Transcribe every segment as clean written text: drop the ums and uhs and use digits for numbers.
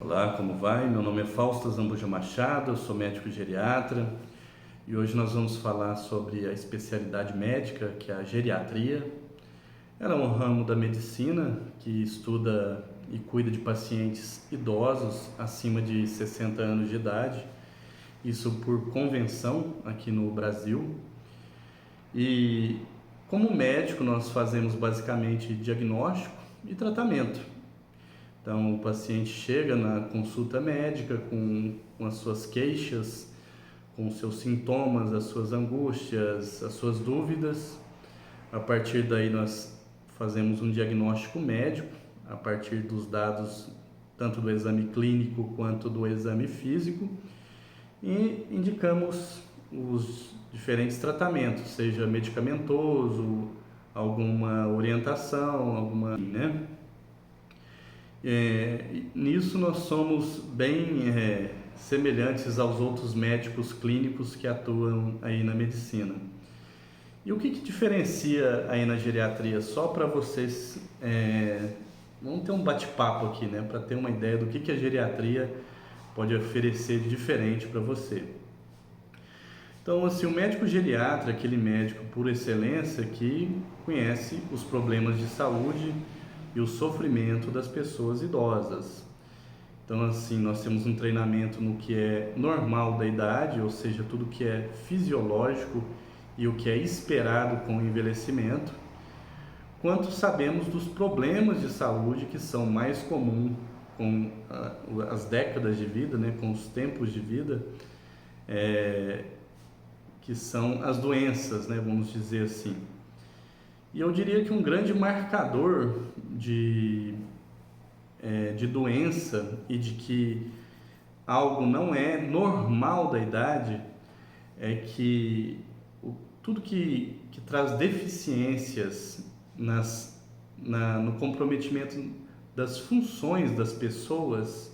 Olá, como vai? Meu nome é Fausto Zambuja Machado, eu sou médico geriatra e hoje nós vamos falar sobre a especialidade médica, que é a geriatria. Ela é um ramo da medicina que estuda e cuida de pacientes idosos acima de 60 anos de idade, isso por convenção aqui no Brasil. E como médico nós fazemos basicamente diagnóstico e tratamento. Então, o paciente chega na consulta médica com as suas queixas, com os seus sintomas, as suas angústias, as suas dúvidas. A partir daí, nós fazemos um diagnóstico médico, a partir dos dados tanto do exame clínico quanto do exame físico, e indicamos os diferentes tratamentos, seja medicamentoso, alguma orientação, né? Nisso nós somos bem semelhantes aos outros médicos clínicos que atuam aí na medicina. E o que diferencia aí na geriatria? Só para vocês, vamos ter um bate-papo aqui, né? Para ter uma ideia do que a geriatria pode oferecer de diferente para você. Então, assim, o médico geriatra é aquele médico por excelência que conhece os problemas de saúde e o sofrimento das pessoas idosas. Então, assim, nós temos um treinamento no que é normal da idade, ou seja, tudo que é fisiológico e o que é esperado com o envelhecimento, quanto sabemos dos problemas de saúde que são mais comuns com as décadas de vida, né, com os tempos de vida, que são as doenças, né, vamos dizer assim. E eu diria que um grande marcador de doença e de que algo não é normal da idade é que tudo que traz deficiências no comprometimento das funções das pessoas,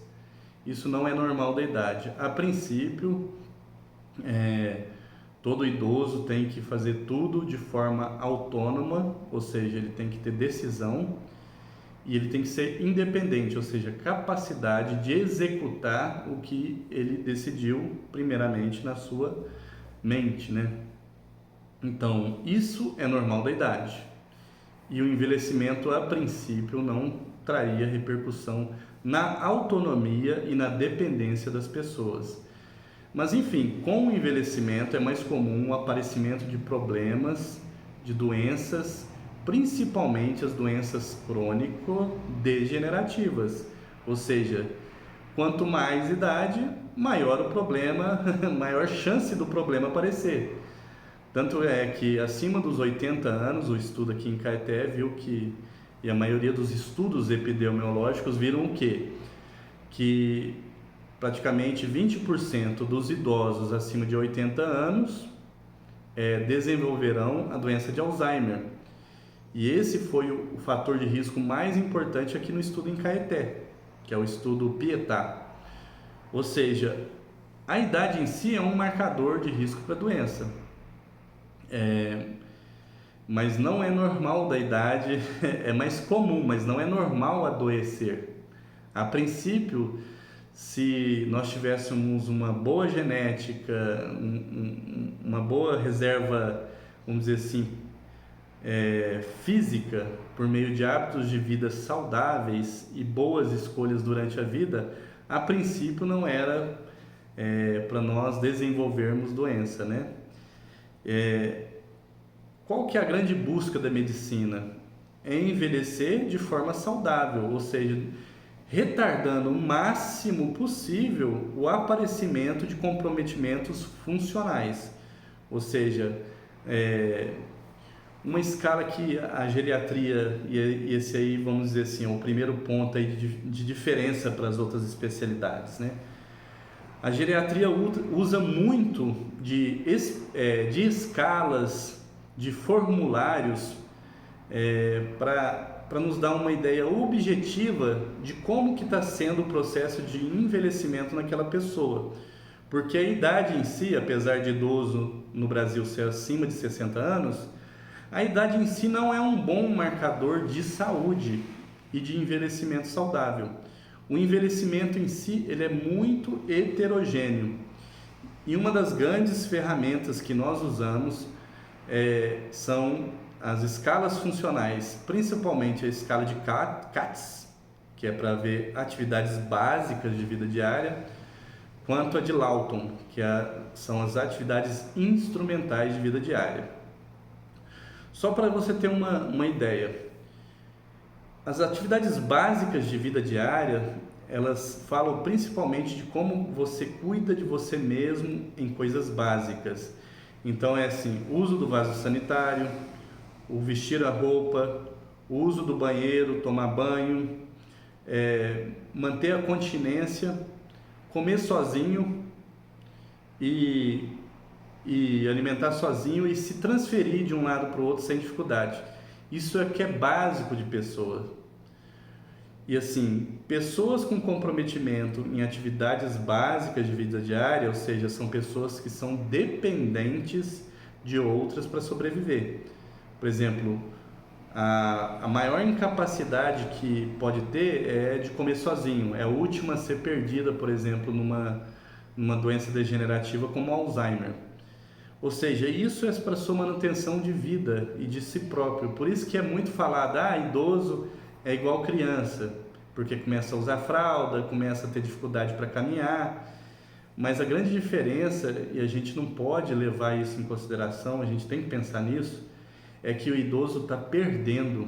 isso não é normal da idade. A princípio, todo idoso tem que fazer tudo de forma autônoma, ou seja, ele tem que ter decisão e ele tem que ser independente, ou seja, capacidade de executar o que ele decidiu primeiramente na sua mente, né? Então, isso é normal da idade. E o envelhecimento, a princípio, não traria repercussão na autonomia e na dependência das pessoas. Mas enfim, com o envelhecimento é mais comum o aparecimento de problemas, de doenças, principalmente as doenças crônico-degenerativas. Ou seja, quanto mais idade, maior o problema, maior chance do problema aparecer. Tanto é que acima dos 80 anos, o estudo aqui em Caeté viu que, e a maioria dos estudos epidemiológicos viram o quê? Que praticamente 20% dos idosos acima de 80 anos desenvolverão a doença de Alzheimer. E esse foi o fator de risco mais importante aqui no estudo em Caeté, que é o estudo Pietá. Ou seja, a idade em si é um marcador de risco para a doença. Mas não é normal da idade, é mais comum, mas não é normal adoecer. A princípio, se nós tivéssemos uma boa genética, uma boa reserva, vamos dizer assim, física, por meio de hábitos de vida saudáveis e boas escolhas durante a vida, a princípio não era para nós desenvolvermos doença, né? Qual que é a grande busca da medicina? É envelhecer de forma saudável, ou seja, retardando o máximo possível o aparecimento de comprometimentos funcionais. Ou seja, uma escala que a geriatria, e esse aí, vamos dizer assim, é o primeiro ponto aí de diferença para as outras especialidades, né? A geriatria usa muito de escalas, de formulários para nos dar uma ideia objetiva de como que está sendo o processo de envelhecimento naquela pessoa. Porque a idade em si, apesar de idoso no Brasil ser acima de 60 anos, a idade em si não é um bom marcador de saúde e de envelhecimento saudável. O envelhecimento em si, ele é muito heterogêneo. E uma das grandes ferramentas que nós usamos são as escalas funcionais, principalmente a escala de CATS, que é para ver atividades básicas de vida diária, quanto a de Lawton, que são as atividades instrumentais de vida diária. Só para você ter uma ideia, as atividades básicas de vida diária, elas falam principalmente de como você cuida de você mesmo em coisas básicas. Então é assim, uso do vaso sanitário, o vestir a roupa, o uso do banheiro, tomar banho, manter a continência, comer sozinho e alimentar sozinho e se transferir de um lado para o outro sem dificuldade. Isso é que é básico de pessoa. E assim, pessoas com comprometimento em atividades básicas de vida diária, ou seja, são pessoas que são dependentes de outras para sobreviver. Por exemplo, a maior incapacidade que pode ter é de comer sozinho. É a última a ser perdida, por exemplo, numa doença degenerativa como Alzheimer. Ou seja, isso é para sua manutenção de vida e de si próprio. Por isso que é muito falado, idoso é igual criança, porque começa a usar fralda, começa a ter dificuldade para caminhar. Mas a grande diferença, e a gente não pode levar isso em consideração, a gente tem que pensar nisso, é que o idoso está perdendo.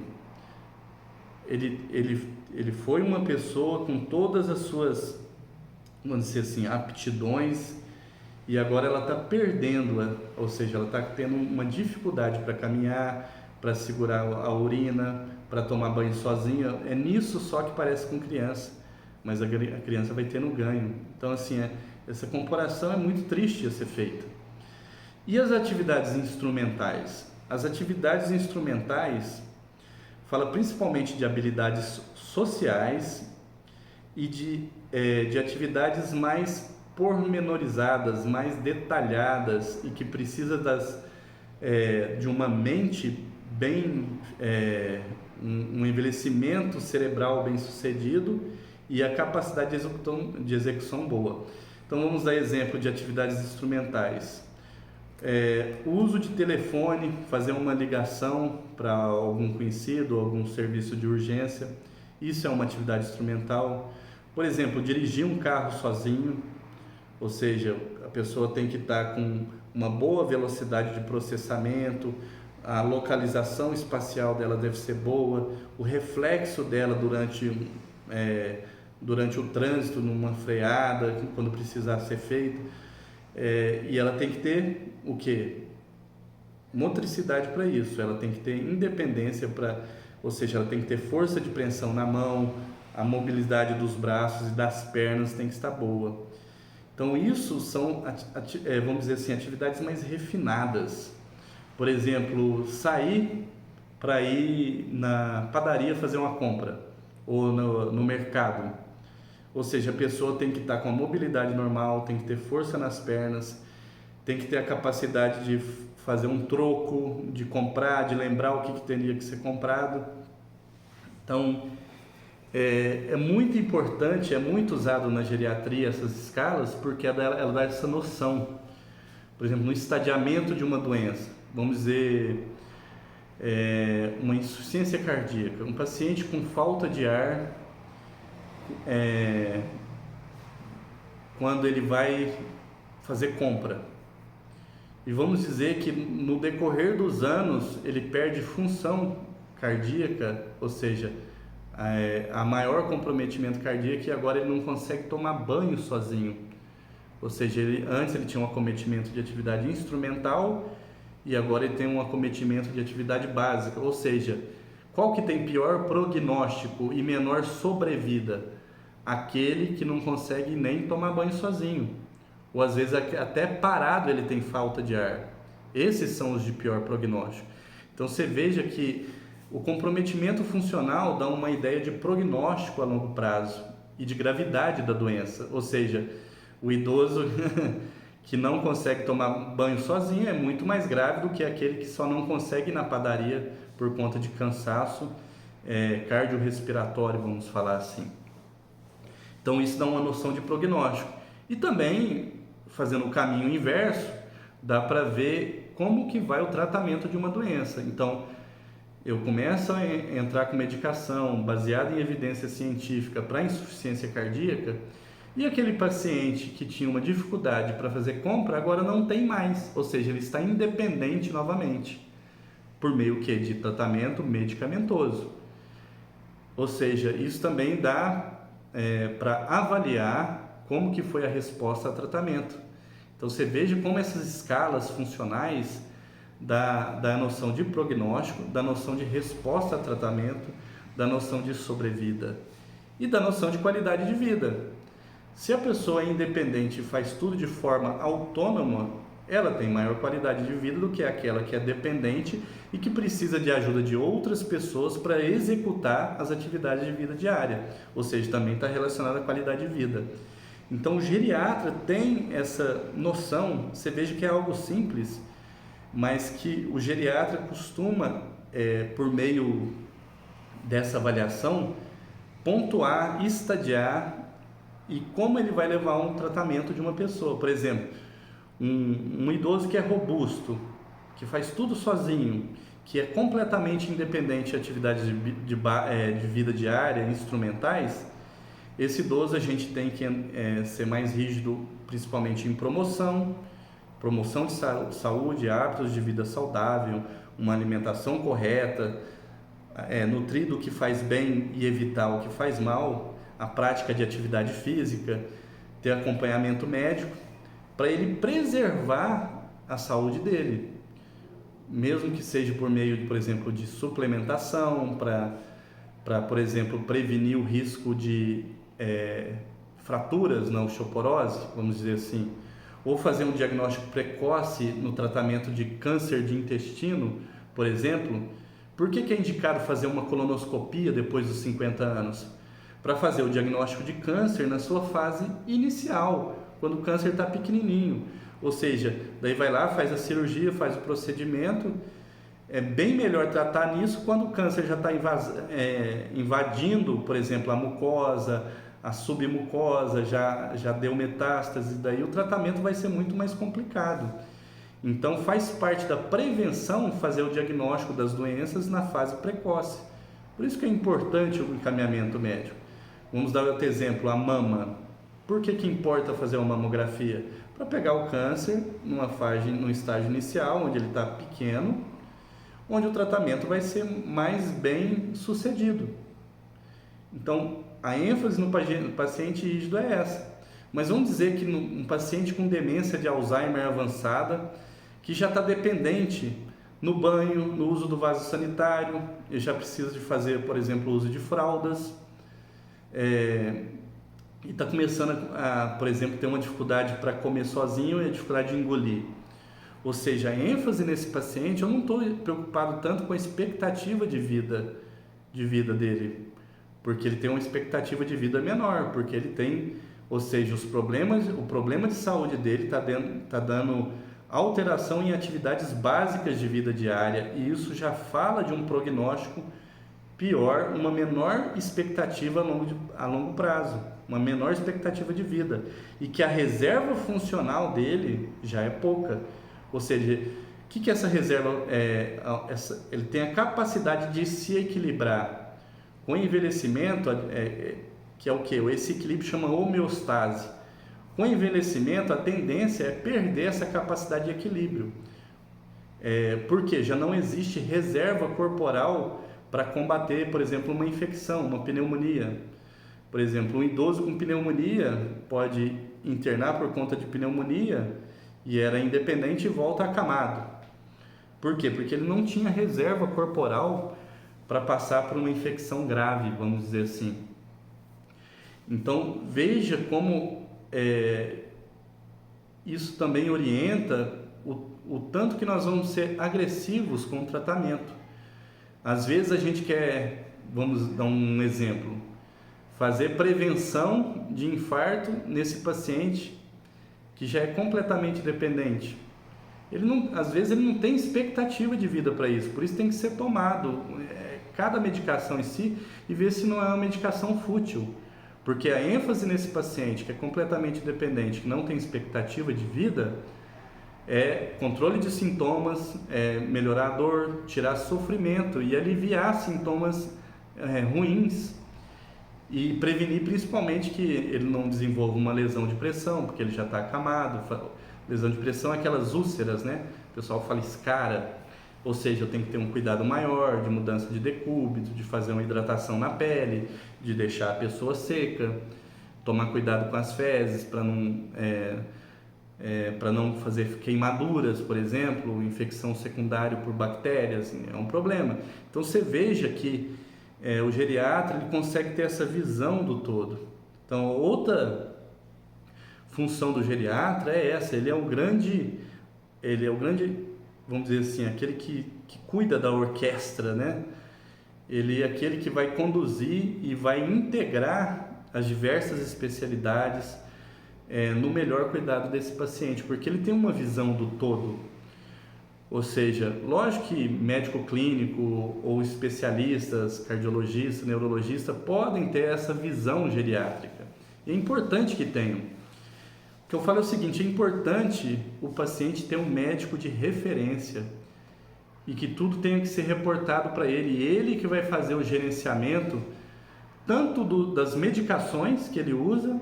Ele foi uma pessoa com todas as suas, vamos dizer assim, aptidões, e agora ela está perdendo, ou seja, ela está tendo uma dificuldade para caminhar, para segurar a urina, para tomar banho sozinha. É nisso só que parece com criança, mas a criança vai tendo ganho. Então assim, essa comparação é muito triste a ser feita. E as atividades instrumentais? As atividades instrumentais fala principalmente de habilidades sociais e de atividades mais pormenorizadas, mais detalhadas e que precisa de uma mente bem, um envelhecimento cerebral bem sucedido e a capacidade de execução boa. Então vamos dar exemplo de atividades instrumentais. O uso de telefone, fazer uma ligação para algum conhecido, algum serviço de urgência, isso é uma atividade instrumental. Por exemplo, dirigir um carro sozinho, ou seja, a pessoa tem que estar com uma boa velocidade de processamento, a localização espacial dela deve ser boa, o reflexo dela durante o trânsito, numa freada, quando precisar ser feito. E ela tem que ter o quê? Motricidade para isso, ela tem que ter independência ou seja, ela tem que ter força de preensão na mão, a mobilidade dos braços e das pernas tem que estar boa. Então isso são, vamos dizer assim, atividades mais refinadas. Por exemplo, sair para ir na padaria fazer uma compra, ou no mercado. Ou seja, a pessoa tem que estar com a mobilidade normal, tem que ter força nas pernas, tem que ter a capacidade de fazer um troco, de comprar, de lembrar o que teria que ser comprado. Então, é muito importante, é muito usado na geriatria essas escalas, porque ela dá essa noção. Por exemplo, no estadiamento de uma doença, vamos dizer, uma insuficiência cardíaca, um paciente com falta de ar, quando ele vai fazer compra. E vamos dizer que no decorrer dos anos ele perde função cardíaca, ou seja, a maior comprometimento cardíaco, e agora ele não consegue tomar banho sozinho. Ou seja, antes ele tinha um acometimento de atividade instrumental e agora ele tem um acometimento de atividade básica. Ou seja, qual que tem pior prognóstico e menor sobrevida? Aquele que não consegue nem tomar banho sozinho. Ou às vezes até parado ele tem falta de ar. Esses são os de pior prognóstico. Então você veja que o comprometimento funcional dá uma ideia de prognóstico a longo prazo e de gravidade da doença. Ou seja, o idoso que não consegue tomar banho sozinho é muito mais grave do que aquele que só não consegue ir na padaria por conta de cansaço cardiorrespiratório, vamos falar assim. Então isso dá uma noção de prognóstico. E também, fazendo o caminho inverso, dá para ver como que vai o tratamento de uma doença. Então, eu começo a entrar com medicação baseada em evidência científica para insuficiência cardíaca, e aquele paciente que tinha uma dificuldade para fazer compra, agora não tem mais, ou seja, ele está independente novamente, por meio de tratamento medicamentoso. Ou seja, isso também dá para avaliar como que foi a resposta ao tratamento. Então você veja como essas escalas funcionais da noção de prognóstico, da noção de resposta a tratamento, da noção de sobrevida e da noção de qualidade de vida. Se a pessoa é independente e faz tudo de forma autônoma, ela tem maior qualidade de vida do que aquela que é dependente e que precisa de ajuda de outras pessoas para executar as atividades de vida diária, ou seja, também está relacionada à qualidade de vida. Então o geriatra tem essa noção, você veja que é algo simples, mas que o geriatra costuma, por meio dessa avaliação, pontuar, estadiar e como ele vai levar um tratamento de uma pessoa. Por exemplo, um idoso que é robusto, que faz tudo sozinho, que é completamente independente de atividades de vida diária, instrumentais, esse idoso a gente tem que ser mais rígido, principalmente em promoção de saúde, hábitos de vida saudável, uma alimentação correta, nutrir o que faz bem e evitar o que faz mal, a prática de atividade física, ter acompanhamento médico, para ele preservar a saúde dele, mesmo que seja por meio, por exemplo, de suplementação, para, por exemplo, prevenir o risco de fraturas na osteoporose, vamos dizer assim, ou fazer um diagnóstico precoce no tratamento de câncer de intestino, por exemplo. Por que é indicado fazer uma colonoscopia depois dos 50 anos? Para fazer o diagnóstico de câncer na sua fase inicial, quando o câncer está pequenininho. Ou seja, daí vai lá, faz a cirurgia, faz o procedimento. É bem melhor tratar nisso quando o câncer já está invadindo, por exemplo, a mucosa, a submucosa, já deu metástase, daí o tratamento vai ser muito mais complicado. Então faz parte da prevenção fazer o diagnóstico das doenças na fase precoce. Por isso que é importante o encaminhamento médico. Vamos dar outro exemplo, a mama. Por que importa fazer uma mamografia? Para pegar o câncer num estágio inicial, onde ele está pequeno, onde o tratamento vai ser mais bem sucedido. Então, a ênfase no paciente rígido é essa. Mas vamos dizer que um paciente com demência de Alzheimer avançada, que já está dependente no banho, no uso do vaso sanitário, ele já precisa de fazer, por exemplo, o uso de fraldas, e está começando por exemplo, ter uma dificuldade para comer sozinho e a dificuldade de engolir. Ou seja, a ênfase nesse paciente, eu não estou preocupado tanto com a expectativa de vida dele, porque ele tem uma expectativa de vida menor, porque ele tem, ou seja, o problema de saúde dele está dando alteração em atividades básicas de vida diária, e isso já fala de um prognóstico pior, uma menor expectativa a longo prazo, uma menor expectativa de vida, e que a reserva funcional dele já é pouca. Ou seja, o que essa reserva ele tem a capacidade de se equilibrar. Com o envelhecimento, que é o que? Esse equilíbrio chama homeostase. Com o envelhecimento, a tendência é perder essa capacidade de equilíbrio. Porque já não existe reserva corporal para combater, por exemplo, uma infecção, uma pneumonia. Por exemplo, um idoso com pneumonia pode internar por conta de pneumonia e era independente e volta acamado. Por quê? Porque ele não tinha reserva corporal para passar por uma infecção grave, vamos dizer assim. Então, veja como isso também orienta o tanto que nós vamos ser agressivos com o tratamento. Às vezes a gente quer, vamos dar um exemplo, fazer prevenção de infarto nesse paciente que já é completamente dependente. Às vezes ele não tem expectativa de vida para isso, por isso tem que ser tomado cada medicação em si e ver se não é uma medicação fútil. Porque a ênfase nesse paciente que é completamente dependente, que não tem expectativa de vida, é controle de sintomas, é melhorar a dor, tirar sofrimento e aliviar sintomas ruins e prevenir principalmente que ele não desenvolva uma lesão de pressão, porque ele já está acamado. Lesão de pressão é aquelas úlceras, né? O pessoal fala escara, ou seja, eu tenho que ter um cuidado maior de mudança de decúbito, de fazer uma hidratação na pele, de deixar a pessoa seca, tomar cuidado com as fezes para não fazer queimaduras, por exemplo, infecção secundária por bactérias, é um problema. Então você veja que o geriatra ele consegue ter essa visão do todo. Então outra função do geriatra é essa, ele é o grande, vamos dizer assim, aquele que cuida da orquestra, né? Ele é aquele que vai conduzir e vai integrar as diversas especialidades no melhor cuidado desse paciente, porque ele tem uma visão do todo. Ou seja, lógico que médico clínico ou especialistas, cardiologista, neurologista, podem ter essa visão geriátrica. E é importante que tenham. O que eu falo é o seguinte, é importante o paciente ter um médico de referência e que tudo tenha que ser reportado para ele. Ele que vai fazer o gerenciamento tanto das medicações que ele usa,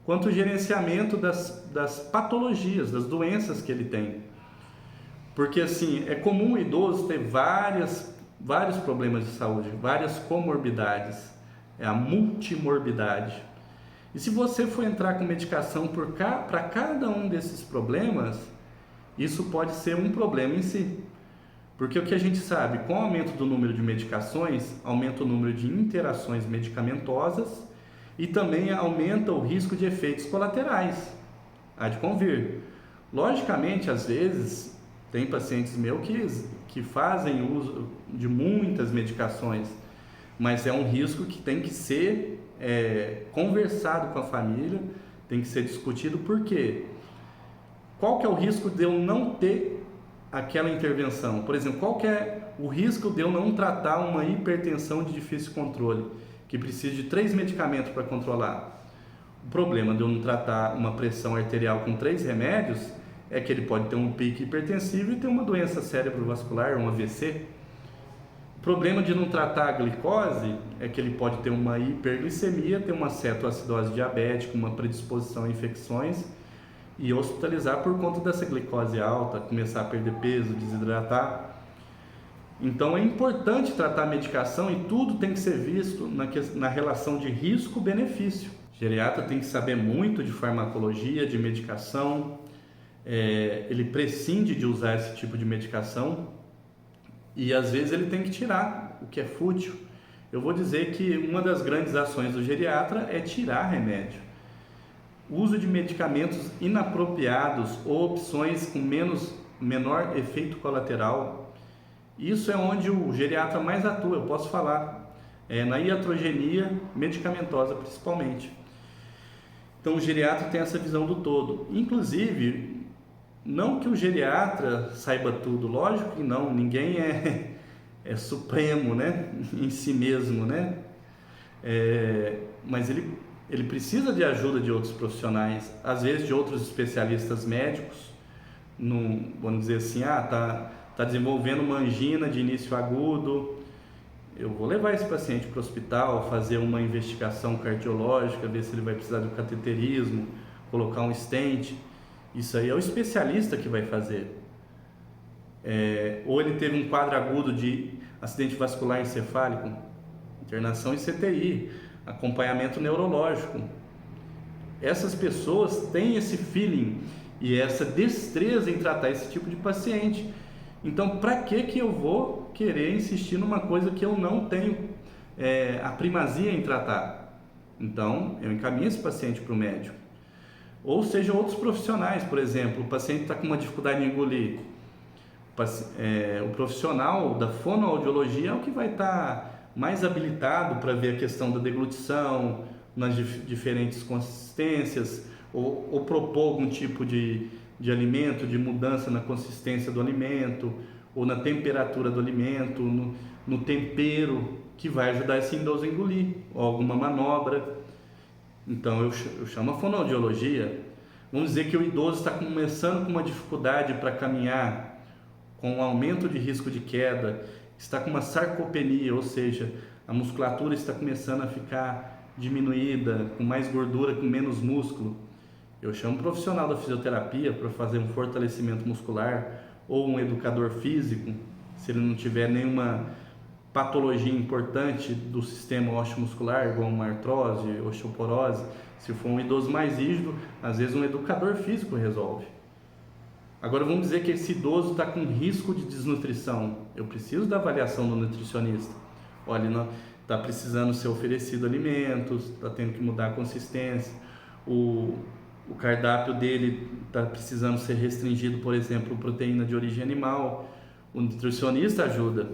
quanto o gerenciamento das patologias, das doenças que ele tem. Porque assim, é comum o idoso ter vários problemas de saúde, várias comorbidades, é a multimorbidade. E se você for entrar com medicação para cada um desses problemas, isso pode ser um problema em si. Porque o que a gente sabe, com o aumento do número de medicações, aumenta o número de interações medicamentosas e também aumenta o risco de efeitos colaterais. Há de convir. Logicamente, às vezes, tem pacientes meus que fazem uso de muitas medicações, mas é um risco que tem que ser conversado com a família, tem que ser discutido. Por quê? Qual que é o risco de eu não ter aquela intervenção? Por exemplo, qual que é o risco de eu não tratar uma hipertensão de difícil controle, que precisa de 3 medicamentos para controlar? O problema de eu não tratar uma pressão arterial com 3 remédios é que ele pode ter um pico hipertensivo e ter uma doença cerebrovascular, um AVC. O problema de não tratar a glicose é que ele pode ter uma hiperglicemia, ter uma cetoacidose diabética, uma predisposição a infecções e hospitalizar por conta dessa glicose alta, começar a perder peso, desidratar. Então é importante tratar a medicação e tudo tem que ser visto na relação de risco-benefício. O geriatra tem que saber muito de farmacologia, de medicação, ele prescinde de usar esse tipo de medicação e às vezes ele tem que tirar o que é fútil. Eu vou dizer que uma das grandes ações do geriatra é tirar remédio. O uso de medicamentos inapropriados ou opções com menor efeito colateral, isso é onde o geriatra mais atua, eu posso falar, na iatrogenia medicamentosa principalmente. Então o geriatra tem essa visão do todo. Inclusive, não que o geriatra saiba tudo, lógico que não, ninguém é supremo, né, em si mesmo, né? Mas ele precisa de ajuda de outros profissionais, às vezes de outros especialistas médicos. Vamos dizer assim, tá desenvolvendo uma angina de início agudo, eu vou levar esse paciente para o hospital, fazer uma investigação cardiológica, ver se ele vai precisar de um cateterismo, colocar um stent. Isso aí é o especialista que vai fazer. Ou ele teve um quadro agudo de acidente vascular encefálico, internação em CTI, acompanhamento neurológico. Essas pessoas têm esse feeling e essa destreza em tratar esse tipo de paciente. Então, para que eu vou querer insistir numa coisa que eu não tenho a primazia em tratar? Então, eu encaminho esse paciente para o médico. Ou seja, outros profissionais, por exemplo, o paciente está com uma dificuldade em engolir. O profissional da fonoaudiologia é o que vai estar mais habilitado para ver a questão da deglutição, nas diferentes consistências, ou propor algum tipo de alimento, de mudança na consistência do alimento, ou na temperatura do alimento, no tempero, que vai ajudar esse idoso a engolir, ou alguma manobra. Então eu chamo a fonoaudiologia. Vamos dizer que o idoso está começando com uma dificuldade para caminhar, com um aumento de risco de queda, está com uma sarcopenia, ou seja, a musculatura está começando a ficar diminuída, com mais gordura, com menos músculo. Eu chamo um profissional da fisioterapia para fazer um fortalecimento muscular, ou um educador físico, se ele não tiver nenhuma patologia importante do sistema osteomuscular, igual uma artrose, osteoporose. Se for um idoso mais rígido, às vezes um educador físico resolve. Agora vamos dizer que esse idoso está com risco de desnutrição. Eu preciso da avaliação do nutricionista. Olha, está precisando ser oferecido alimentos, está tendo que mudar a consistência, o cardápio dele está precisando ser restringido, por exemplo, proteína de origem animal. O nutricionista ajuda.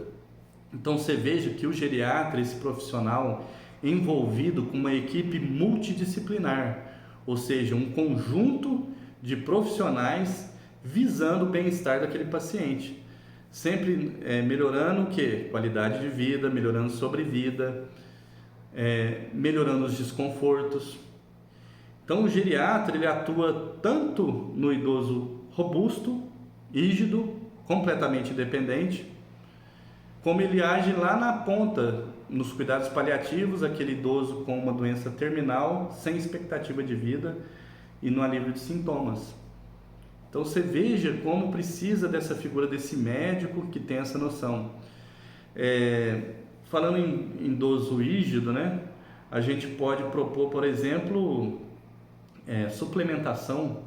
Então você veja que o geriatra, esse profissional envolvido com uma equipe multidisciplinar, ou seja, um conjunto de profissionais visando o bem-estar daquele paciente, sempre melhorando o quê? Qualidade de vida, melhorando sobrevida, melhorando os desconfortos. Então o geriatra ele atua tanto no idoso robusto, rígido, completamente independente, como ele age lá na ponta, nos cuidados paliativos, aquele idoso com uma doença terminal, sem expectativa de vida e no alívio de sintomas. Então você veja como precisa dessa figura desse médico que tem essa noção. Falando em idoso rígido, né, a gente pode propor, por exemplo, suplementação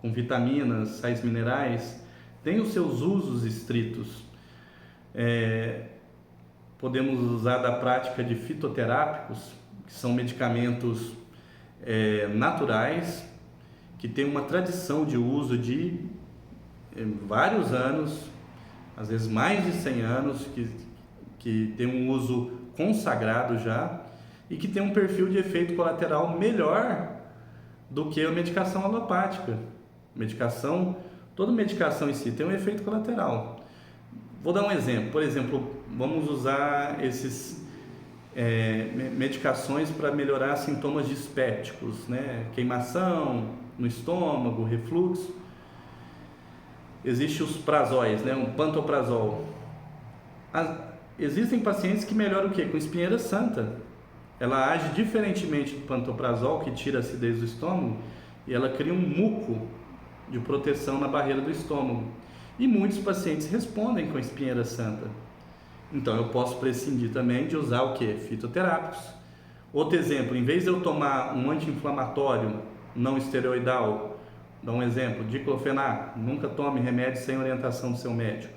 com vitaminas, sais minerais, tem os seus usos estritos. Podemos usar da prática de fitoterápicos, que são medicamentos naturais, que tem uma tradição de uso de vários anos, às vezes mais de 100 anos, que tem um uso consagrado já e que tem um perfil de efeito colateral melhor do que a medicação alopática. Toda medicação em si tem um efeito colateral. Vou dar um exemplo. Por exemplo, vamos usar esses medicações para melhorar sintomas dispépticos, né? Queimação no estômago, refluxo. Existem os prazóis, né? Um pantoprazol. Existem pacientes que melhoram o quê? Com espinheira santa. Ela age diferentemente do pantoprazol, que tira a acidez do estômago, e ela cria um muco de proteção na barreira do estômago. E muitos pacientes respondem com a espinheira santa. Então eu posso prescindir também de usar o que? Fitoterápicos. Outro exemplo, em vez de eu tomar um anti-inflamatório não esteroidal, dá um exemplo, diclofenac, nunca tome remédio sem orientação do seu médico.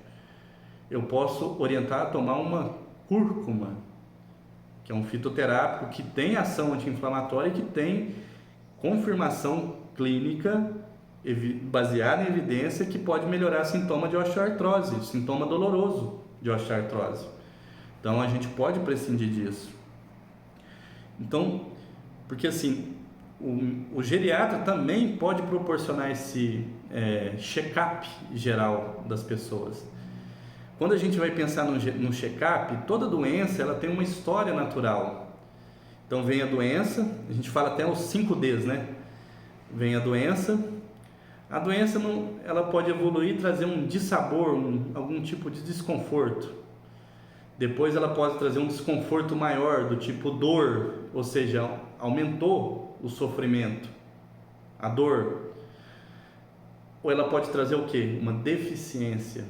Eu posso orientar a tomar uma cúrcuma, que é um fitoterápico que tem ação anti-inflamatória e que tem confirmação clínica baseada em evidência que pode melhorar sintoma de osteoartrose, sintoma doloroso de osteoartrose. Então a gente pode prescindir disso. Então, porque assim, o geriatra também pode proporcionar esse check-up geral das pessoas. Quando a gente vai pensar no check-up, toda doença ela tem uma história natural. Então vem a doença, a gente fala até os 5Ds, né? Vem a doença ela pode evoluir e trazer um dissabor, algum tipo de desconforto. Depois ela pode trazer um desconforto maior, do tipo dor, ou seja, aumentou o sofrimento, a dor. Ou ela pode trazer o quê? Uma deficiência,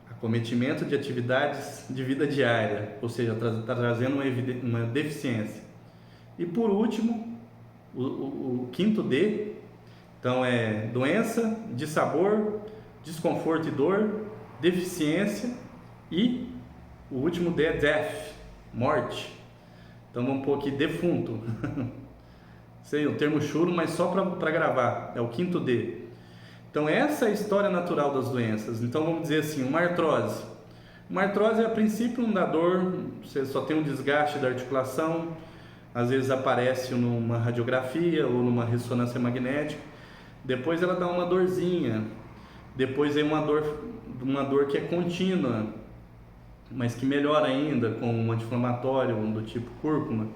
acometimento de atividades de vida diária, ou seja, está trazendo uma deficiência. E por último, o quinto D, então é doença, dissabor, desconforto e dor, deficiência e o último D é death, morte. Então vamos pôr aqui defunto. Sei, o termo churo, mas só para gravar, é o quinto D. Então essa é a história natural das doenças. Então vamos dizer assim, uma artrose. Uma artrose a princípio não dá dor, você só tem um desgaste da articulação, às vezes aparece numa radiografia ou numa ressonância magnética. Depois ela dá uma dorzinha, depois vem uma dor que é contínua, mas que melhora ainda com um anti-inflamatório do tipo cúrcuma.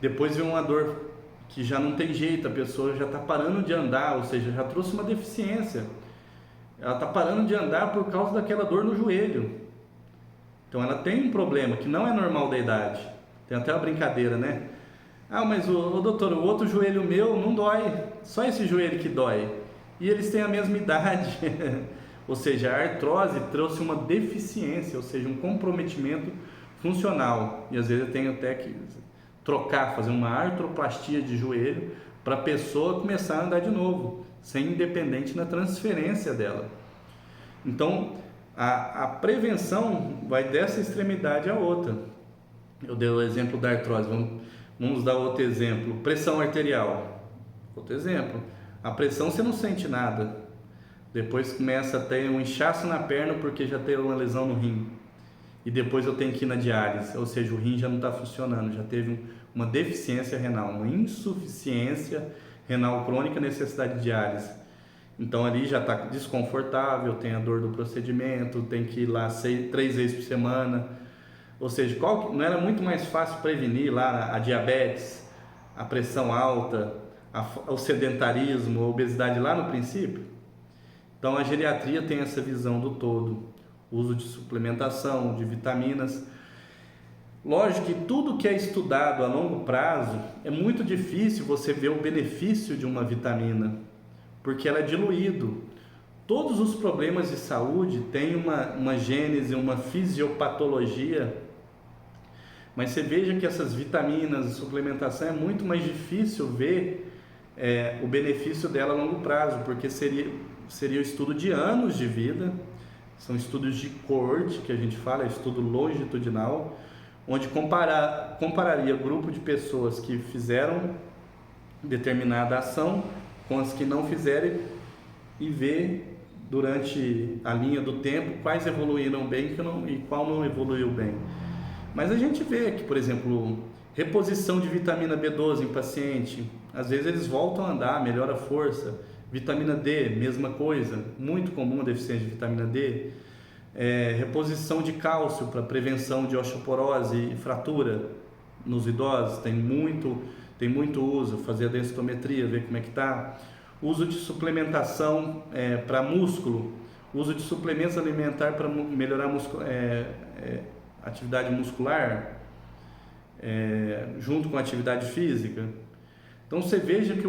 Depois vem uma dor que já não tem jeito, a pessoa já está parando de andar, ou seja, já trouxe uma deficiência. Ela está parando de andar por causa daquela dor no joelho. Então ela tem um problema que não é normal da idade. Tem até uma brincadeira, né? Ah, mas doutor, o outro joelho meu não dói, só esse joelho que dói. E eles têm a mesma idade. Ou seja, a artrose trouxe uma deficiência, ou seja, um comprometimento funcional. E às vezes eu tenho até que trocar, fazer uma artroplastia de joelho para a pessoa começar a andar de novo, ser independente na transferência dela. Então, a prevenção vai dessa extremidade à outra. Eu dei o exemplo da artrose, vamos dar outro exemplo. Pressão arterial, outro exemplo. A pressão você não sente nada, depois começa a ter um inchaço na perna porque já teve uma lesão no rim. E depois eu tenho que ir na diálise, ou seja, o rim já não está funcionando, já teve uma deficiência renal, uma insuficiência renal crônica, necessidade de diálise. Então ali já está desconfortável, tem a dor do procedimento, tem que ir lá 3 vezes por semana. Ou seja, não era muito mais fácil prevenir lá a diabetes, a pressão alta, o sedentarismo, a obesidade lá no princípio? Então a geriatria tem essa visão do todo, uso de suplementação, de vitaminas. Lógico que tudo que é estudado a longo prazo, é muito difícil você ver o benefício de uma vitamina, porque ela é diluído. Todos os problemas de saúde têm uma gênese, uma fisiopatologia, mas você veja que essas vitaminas, suplementação, é muito mais difícil ver o benefício dela a longo prazo, porque seria o estudo de anos de vida, são estudos de coorte, que a gente fala, estudo longitudinal, onde compararia grupo de pessoas que fizeram determinada ação com as que não fizerem e ver durante a linha do tempo quais evoluíram bem e qual não evoluiu bem. Mas a gente vê que, por exemplo, reposição de vitamina B12 em paciente, às vezes eles voltam a andar, melhora a força. Vitamina D, mesma coisa, muito comum a deficiência de vitamina D. Reposição de cálcio para prevenção de osteoporose e fratura nos idosos, tem muito uso, fazer a densitometria, ver como é que está. Uso de suplementação para músculo, uso de suplementos alimentares para melhorar atividade muscular, junto com a atividade física. Então você veja que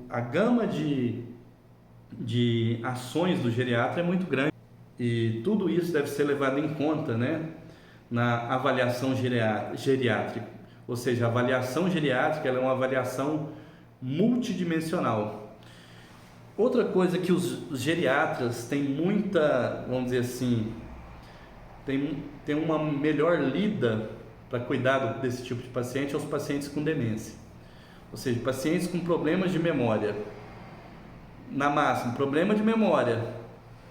a gama de ações do geriatra é muito grande. E tudo isso deve ser levado em conta, né, na avaliação geriátrica. Ou seja, a avaliação geriátrica ela é uma avaliação multidimensional. Outra coisa que os geriatras têm muita, vamos dizer assim, tem uma melhor lida para cuidar desse tipo de paciente, é os pacientes com demência. Ou seja, pacientes com problemas de memória. Na máxima, problema de memória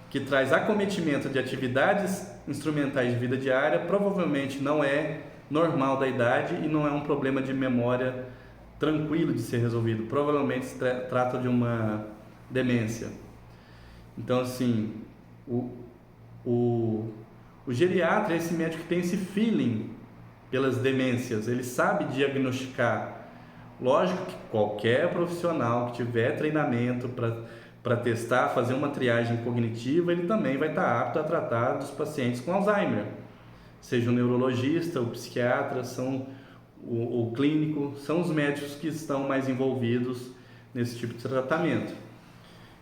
que traz acometimento de atividades instrumentais de vida diária, provavelmente não é normal da idade e não é um problema de memória tranquilo de ser resolvido. Provavelmente se trata de uma demência. Então, assim, o geriatra é esse médico que tem esse feeling pelas demências, ele sabe diagnosticar. Lógico que qualquer profissional que tiver treinamento para testar, fazer uma triagem cognitiva, ele também vai estar apto a tratar dos pacientes com Alzheimer. Seja o neurologista, o psiquiatra, o clínico, são os médicos que estão mais envolvidos nesse tipo de tratamento.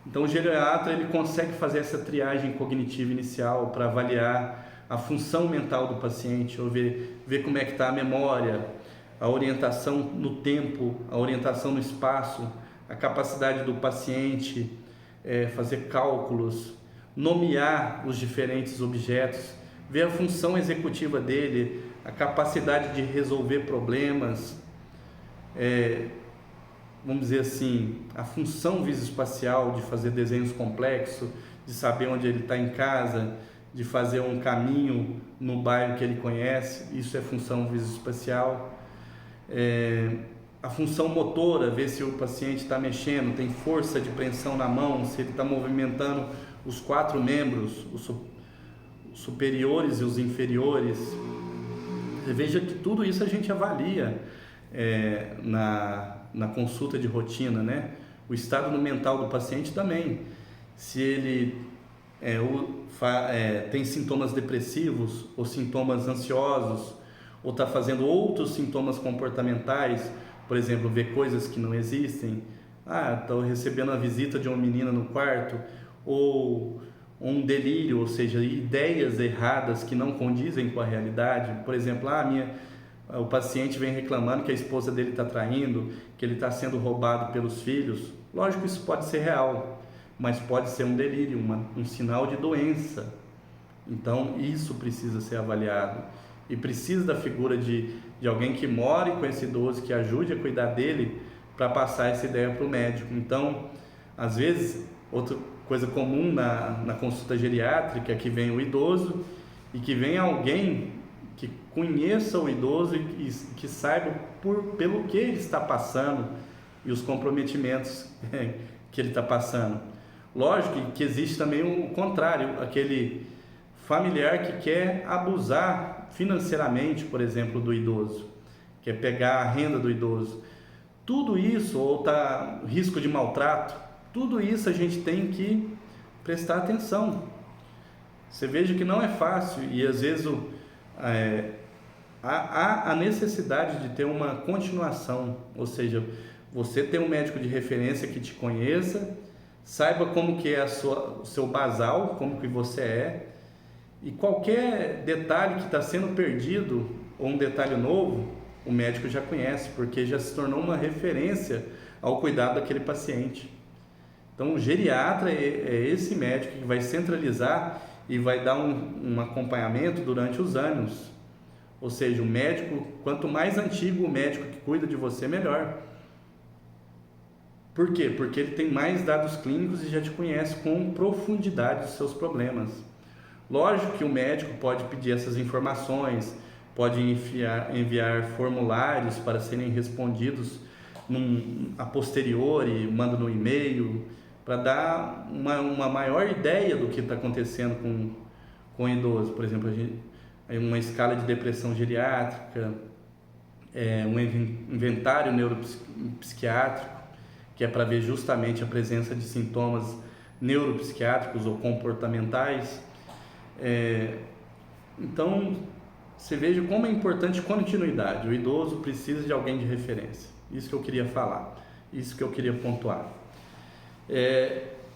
Então o geriatra ele consegue fazer essa triagem cognitiva inicial para avaliar a função mental do paciente, ou ver como é que está a memória, a orientação no tempo, a orientação no espaço, a capacidade do paciente fazer cálculos, nomear os diferentes objetos, ver a função executiva dele, a capacidade de resolver problemas, vamos dizer assim, a função visoespacial de fazer desenhos complexos, de saber onde ele está em casa, de fazer um caminho no bairro que ele conhece, isso é função visoespacial. A função motora, ver se o paciente está mexendo, tem força de preensão na mão, se ele está movimentando os 4 membros, os superiores e os inferiores. Você veja que tudo isso a gente avalia na consulta de rotina, né? O estado mental do paciente também. Se ele tem sintomas depressivos ou sintomas ansiosos, ou está fazendo outros sintomas comportamentais, por exemplo, ver coisas que não existem. Estou recebendo a visita de uma menina no quarto, ou um delírio, ou seja, ideias erradas que não condizem com a realidade. Por exemplo, o paciente vem reclamando que a esposa dele está traindo, que ele está sendo roubado pelos filhos. Lógico que isso pode ser real, mas pode ser um delírio, um sinal de doença. Então isso precisa ser avaliado, e precisa da figura de alguém que more com esse idoso, que ajude a cuidar dele, para passar essa ideia para o médico. Então, às vezes, outra coisa comum na consulta geriátrica é que vem o idoso e que vem alguém que conheça o idoso e que saiba pelo que ele está passando e os comprometimentos que ele está passando. Lógico que existe também o contrário, aquele familiar que quer abusar financeiramente, por exemplo, do idoso, quer pegar a renda do idoso. Tudo isso, ou risco de maltrato, tudo isso a gente tem que prestar atenção. Você veja que não é fácil, e às vezes há a necessidade de ter uma continuação, ou seja, você ter um médico de referência que te conheça, saiba como que é o seu basal, como que você é, e qualquer detalhe que está sendo perdido, ou um detalhe novo, o médico já conhece, porque já se tornou uma referência ao cuidado daquele paciente. Então, o geriatra é esse médico que vai centralizar e vai dar um acompanhamento durante os anos. Ou seja, o médico, quanto mais antigo o médico que cuida de você, melhor. Por quê? Porque ele tem mais dados clínicos e já te conhece com profundidade os seus problemas. Lógico que o médico pode pedir essas informações, pode enviar formulários para serem respondidos a posteriori, manda no e-mail, para dar uma maior ideia do que está acontecendo com o idoso. Por exemplo, uma escala de depressão geriátrica, um inventário neuropsiquiátrico, que é para ver justamente a presença de sintomas neuropsiquiátricos ou comportamentais. Então, você veja como é importante continuidade. O idoso precisa de alguém de referência. Isso que eu queria falar, isso que eu queria pontuar.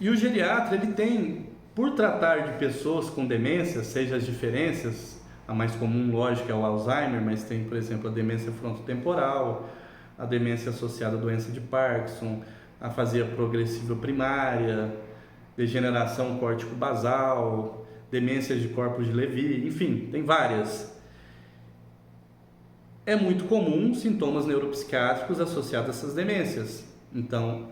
E o geriatra, ele tem, por tratar de pessoas com demência, seja as diferenças, a mais comum, lógico, é o Alzheimer, mas tem, por exemplo, a demência frontotemporal, a demência associada à doença de Parkinson, a afasia progressiva primária, degeneração córtico-basal, demências de corpos de Levy, enfim, tem várias. É muito comum sintomas neuropsiquiátricos associados a essas demências. Então,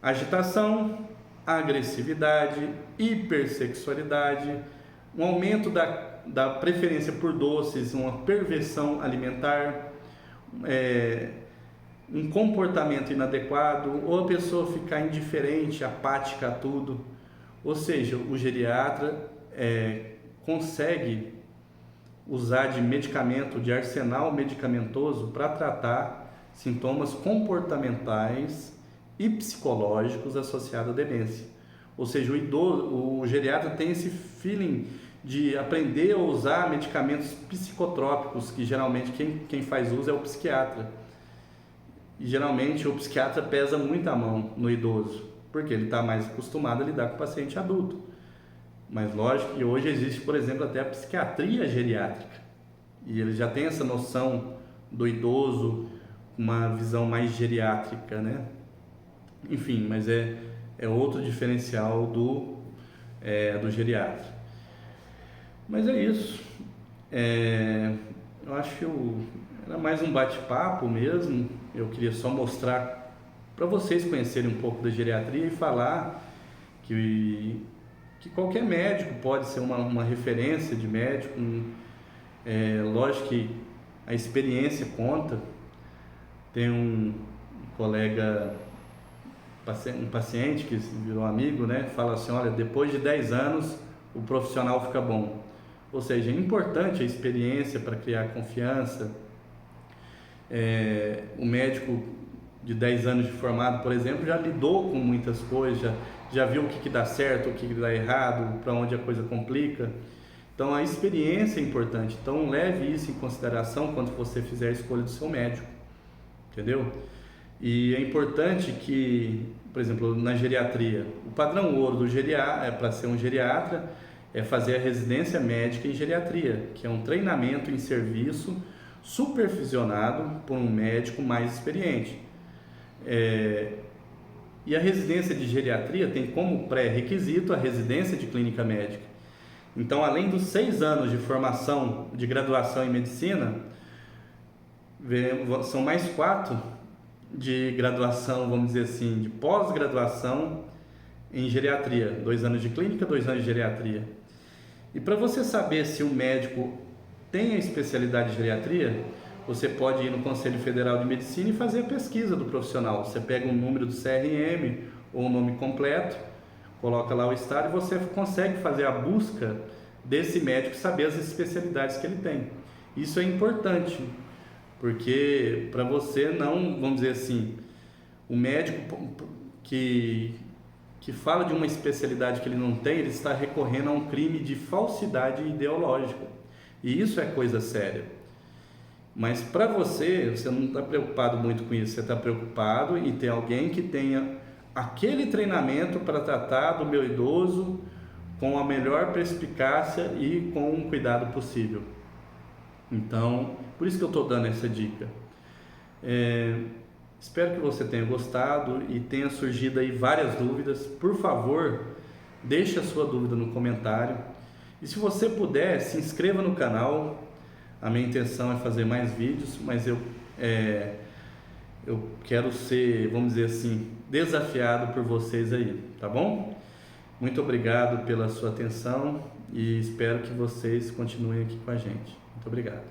agitação, agressividade, hipersexualidade, um aumento da preferência por doces, uma perversão alimentar, um comportamento inadequado, ou a pessoa ficar indiferente, apática a tudo. Ou seja, o geriatra consegue usar de medicamento, de arsenal medicamentoso para tratar sintomas comportamentais e psicológicos associados à demência. Ou seja, o geriatra tem esse feeling de aprender a usar medicamentos psicotrópicos, que geralmente quem faz uso é o psiquiatra. E geralmente o psiquiatra pesa muito a mão no idoso, porque ele está mais acostumado a lidar com o paciente adulto. Mas lógico que hoje existe, por exemplo, até a psiquiatria geriátrica, e ele já tem essa noção do idoso, uma visão mais geriátrica, né? Enfim, mas é outro diferencial do geriatra. Mas é isso. Eu acho que era mais um bate-papo mesmo. Eu queria só mostrar para vocês conhecerem um pouco da geriatria e falar que qualquer médico pode ser uma referência de médico. Lógico que a experiência conta. Tem um colega, um paciente que virou amigo, né? Fala assim, olha, depois de 10 anos o profissional fica bom. Ou seja, é importante a experiência para criar confiança. O médico de 10 anos de formado, por exemplo, já lidou com muitas coisas, já viu o que dá certo, o que dá errado, para onde a coisa complica. Então a experiência é importante, então leve isso em consideração quando você fizer a escolha do seu médico, entendeu? E é importante que, por exemplo, na geriatria, o padrão ouro do para ser um geriatra é fazer a residência médica em geriatria, que é um treinamento em serviço supervisionado por um médico mais experiente. E a residência de geriatria tem como pré-requisito a residência de clínica médica. Então, além dos 6 anos de formação de graduação em medicina, são mais 4 de graduação, vamos dizer assim, de pós-graduação em geriatria. 2 anos de clínica, 2 anos de geriatria. E para você saber se o médico tem a especialidade de geriatria, você pode ir no Conselho Federal de Medicina e fazer a pesquisa do profissional. Você pega um número do CRM ou o nome completo, coloca lá o estado e você consegue fazer a busca desse médico, saber as especialidades que ele tem. Isso é importante, porque para você não, vamos dizer assim, o médico que fala de uma especialidade que ele não tem, ele está recorrendo a um crime de falsidade ideológica. E isso é coisa séria. Mas para você não está preocupado muito com isso, você está preocupado em ter alguém que tenha aquele treinamento para tratar do meu idoso com a melhor perspicácia e com um cuidado possível. Então, por isso que eu estou dando essa dica. Espero que você tenha gostado e tenha surgido aí várias dúvidas. Por favor, deixe a sua dúvida no comentário. E se você puder, se inscreva no canal. A minha intenção é fazer mais vídeos, mas eu quero ser, vamos dizer assim, desafiado por vocês aí, tá bom? Muito obrigado pela sua atenção e espero que vocês continuem aqui com a gente. Muito obrigado.